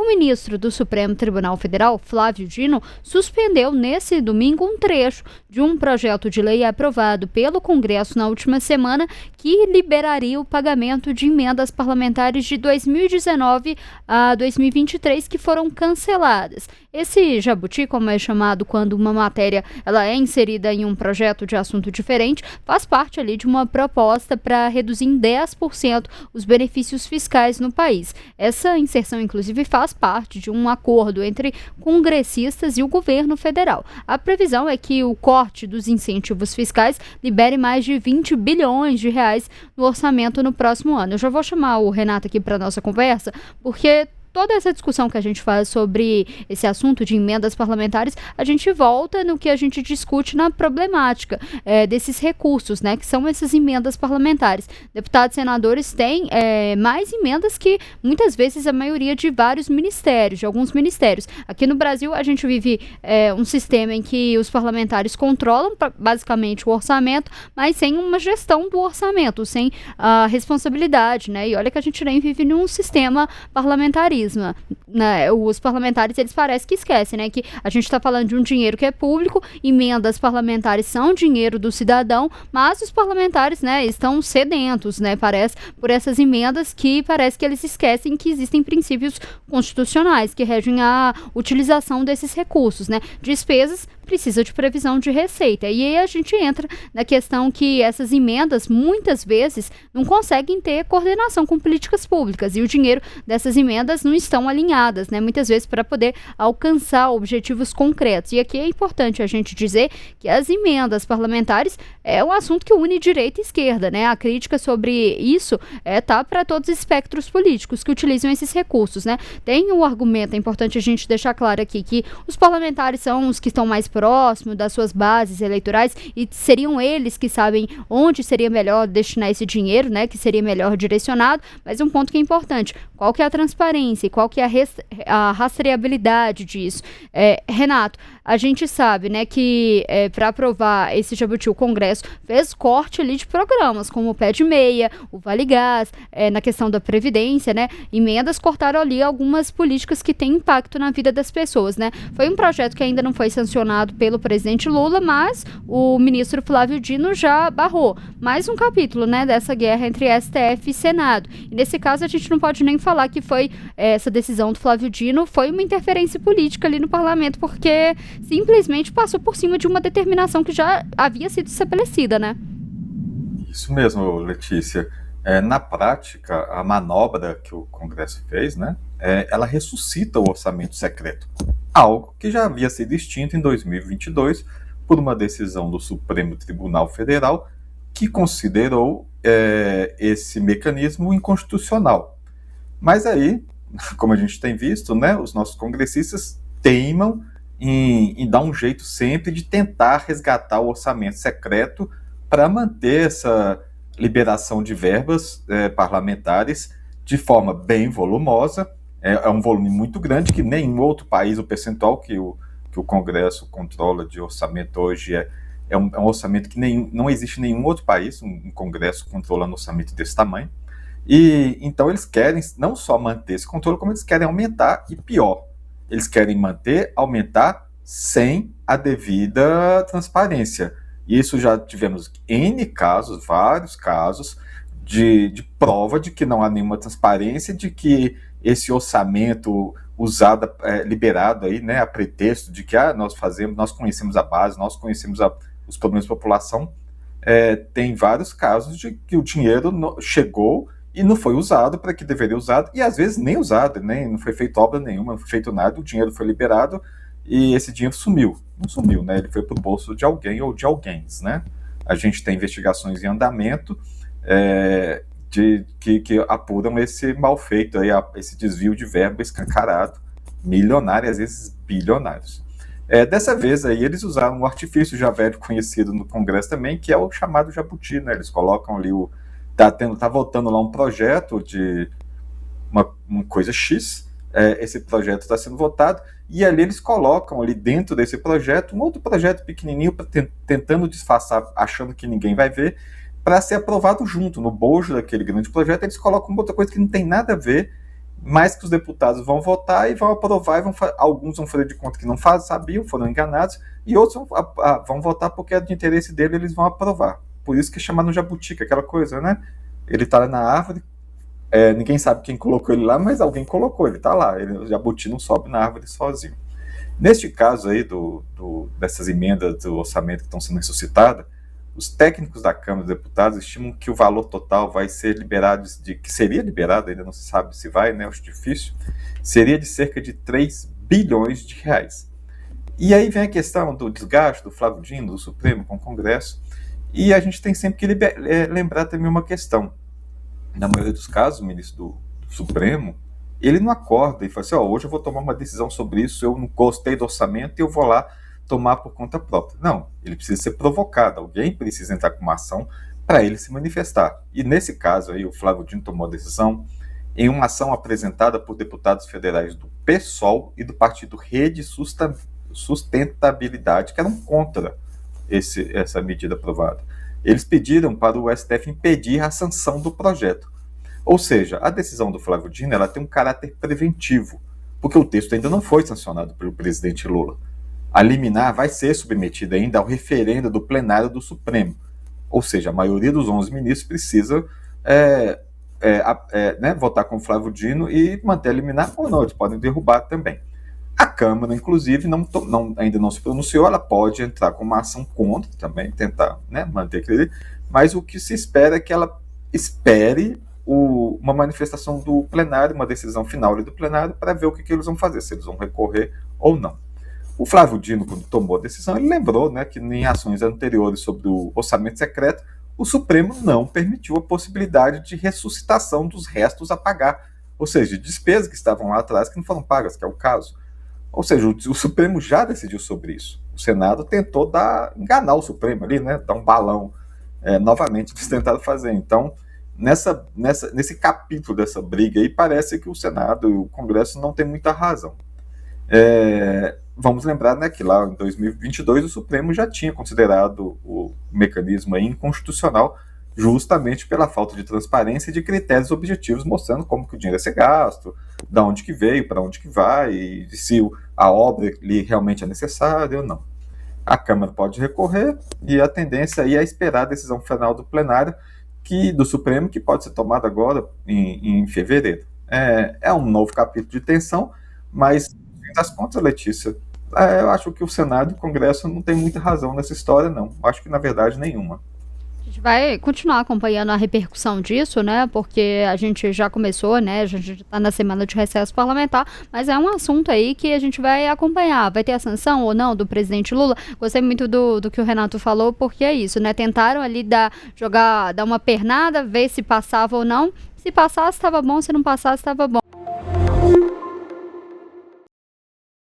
ministro do Supremo Tribunal Federal, Flávio Dino, suspendeu nesse domingo um trecho de um projeto de lei aprovado pelo Congresso na última semana que liberaria o pagamento de emendas parlamentares de 2019 a 2023 que foram canceladas. Esse jabuti, como é chamado quando uma matéria ela é inserida em um projeto de assunto diferente, faz parte ali de uma proposta para reduzir em 10% os benefícios fiscais no país. Essa inserção, inclusive, faz parte de um acordo entre congressistas e o governo federal. A previsão é que o corte dos incentivos fiscais libere mais de 20 bilhões de reais no orçamento no próximo ano. Eu já vou chamar o Renato aqui para nossa conversa, porque toda essa discussão que a gente faz sobre esse assunto de emendas parlamentares, a gente volta no que a gente discute na problemática desses recursos, né, que são essas emendas parlamentares. Deputados e senadores têm mais emendas que muitas vezes a maioria de vários ministérios, de alguns ministérios. Aqui no Brasil a gente vive um sistema em que os parlamentares controlam basicamente o orçamento, mas sem uma gestão do orçamento, sem a responsabilidade, né? E olha que a gente nem vive num sistema parlamentarista. Né, os parlamentares, eles parecem que esquecem, né, que a gente está falando de um dinheiro que é público, emendas parlamentares são dinheiro do cidadão, mas os parlamentares, né, estão sedentos, né, parece, por essas emendas que parece que eles esquecem que existem princípios constitucionais que regem a utilização desses recursos, né, despesas precisa de previsão de receita. E aí a gente entra na questão que essas emendas, muitas vezes, não conseguem ter coordenação com políticas públicas. E o dinheiro dessas emendas não estão alinhadas, né? Muitas vezes para poder alcançar objetivos concretos. E aqui é importante a gente dizer que as emendas parlamentares é um assunto que une direita e esquerda, né? A crítica sobre isso tá para todos os espectros políticos que utilizam esses recursos, né? Tem um argumento, é importante a gente deixar claro aqui, que os parlamentares são os que estão mais próximo das suas bases eleitorais e seriam eles que sabem onde seria melhor destinar esse dinheiro, né, que seria melhor direcionado, mas um ponto que é importante, qual que é a transparência, qual que é a rastreabilidade disso? Renato, a gente sabe, né, que para aprovar esse jabuti, o Congresso fez corte ali de programas, como o Pé de Meia, o Vale Gás, na questão da Previdência, né, emendas cortaram ali algumas políticas que têm impacto na vida das pessoas, né, foi um projeto que ainda não foi sancionado pelo presidente Lula, mas o ministro Flávio Dino já barrou mais um capítulo, né, dessa guerra entre STF e Senado. E nesse caso a gente não pode nem falar que foi essa decisão do Flávio Dino foi uma interferência política ali no parlamento, porque simplesmente passou por cima de uma determinação que já havia sido estabelecida, né? Isso mesmo, Letícia. Na prática, a manobra que o Congresso fez, né, ela ressuscita o orçamento secreto, algo que já havia sido extinto em 2022 por uma decisão do Supremo Tribunal Federal que considerou esse mecanismo inconstitucional. Mas aí, como a gente tem visto, né, os nossos congressistas teimam em dar um jeito sempre de tentar resgatar o orçamento secreto para manter essa liberação de verbas parlamentares de forma bem volumosa. É um volume muito grande, que nenhum outro país, o percentual que o Congresso controla de orçamento hoje é um orçamento que não existe em nenhum outro país, um Congresso controlando um orçamento desse tamanho. E então eles querem não só manter esse controle, como eles querem aumentar, e pior, eles querem aumentar sem a devida transparência. E isso já tivemos N casos, vários casos, de prova de que não há nenhuma transparência, de que esse orçamento usado, liberado aí, né, a pretexto de que nós conhecemos a base, nós conhecemos os problemas da população, tem vários casos de que o dinheiro chegou e não foi usado para que deveria usado, e às vezes nem usado, nem não foi feita obra nenhuma, não foi feito nada, o dinheiro foi liberado e esse dinheiro sumiu. Não sumiu, né? Ele foi para o bolso de alguém ou de alguém, né? A gente tem investigações em andamento que apuram esse mal feito, aí, esse desvio de verba escancarado, milionário, às vezes bilionários. Dessa vez aí eles usaram um artifício já velho conhecido no Congresso também, que é o chamado jabuti, né? Eles colocam ali tá votando lá um projeto de uma coisa X, esse projeto está sendo votado, e ali eles colocam ali dentro desse projeto um outro projeto pequenininho, tentando disfarçar, achando que ninguém vai ver, para ser aprovado junto, no bojo daquele grande projeto, eles colocam outra coisa que não tem nada a ver, mas que os deputados vão votar e vão aprovar, e alguns vão fazer de conta que não sabiam, foram enganados, e outros vão votar porque é de interesse dele, eles vão aprovar. Por isso que é chamado jabutica, aquela coisa, né? Ele está lá na árvore, ninguém sabe quem colocou ele lá, mas alguém colocou, ele está lá, o jabuti não sobe na árvore sozinho. Neste caso aí dessas emendas do orçamento que estão sendo ressuscitadas, os técnicos da Câmara dos Deputados estimam que o valor total vai ser liberado, que seria liberado, ainda não se sabe se vai, né, acho difícil, seria de cerca de 3 bilhões de reais. E aí vem a questão do desgaste do Flávio Dino, do Supremo com o Congresso, e a gente tem sempre que lembrar também uma questão. Na maioria dos casos, o ministro do Supremo, ele não acorda e fala assim, hoje eu vou tomar uma decisão sobre isso, eu não gostei do orçamento e eu vou lá tomar por conta própria. Não, ele precisa ser provocado, alguém precisa entrar com uma ação para ele se manifestar. E nesse caso aí, o Flávio Dino tomou a decisão em uma ação apresentada por deputados federais do PSOL e do partido Rede Sustentabilidade, que eram contra essa medida aprovada. Eles pediram para o STF impedir a sanção do projeto. Ou seja, a decisão do Flávio Dino ela tem um caráter preventivo, porque o texto ainda não foi sancionado pelo presidente Lula. A liminar vai ser submetida ainda ao referendo do plenário do Supremo. Ou seja, a maioria dos 11 ministros precisa votar com o Flávio Dino e manter a liminar, ou não, eles podem derrubar também. A Câmara, inclusive, ainda não se pronunciou, ela pode entrar com uma ação contra também, tentar manter aquele. Mas o que se espera é que ela espere uma manifestação do plenário, uma decisão final do plenário, para ver o que eles vão fazer, se eles vão recorrer ou não. O Flávio Dino, quando tomou a decisão, ele lembrou que em ações anteriores sobre o orçamento secreto, o Supremo não permitiu a possibilidade de ressuscitação dos restos a pagar, ou seja, de despesas que estavam lá atrás que não foram pagas, que é o caso. Ou seja, o Supremo já decidiu sobre isso. O Senado tentou enganar o Supremo ali, dar um balão. Novamente, eles tentaram fazer. Então, nesse capítulo dessa briga aí, parece que o Senado e o Congresso não têm muita razão. Vamos lembrar que lá em 2022 o Supremo já tinha considerado o mecanismo aí inconstitucional justamente pela falta de transparência e de critérios objetivos mostrando como que o dinheiro ia ser gasto, de onde que veio, para onde que vai, e se a obra ali realmente é necessária ou não. A Câmara pode recorrer e a tendência aí é esperar a decisão final do plenário do Supremo, que pode ser tomada agora em fevereiro. É um novo capítulo de tensão, mas, no fim das contas, Letícia, eu acho que o Senado e o Congresso não tem muita razão nessa história, não. Acho que, na verdade, nenhuma. A gente vai continuar acompanhando a repercussão disso, né? Porque a gente já começou, né? A gente está na semana de recesso parlamentar, mas é um assunto aí que a gente vai acompanhar. Vai ter a sanção ou não do presidente Lula? Gostei muito do que o Renato falou, porque é isso, né? Tentaram ali dar uma pernada, ver se passava ou não. Se passasse, estava bom. Se não passasse, estava bom.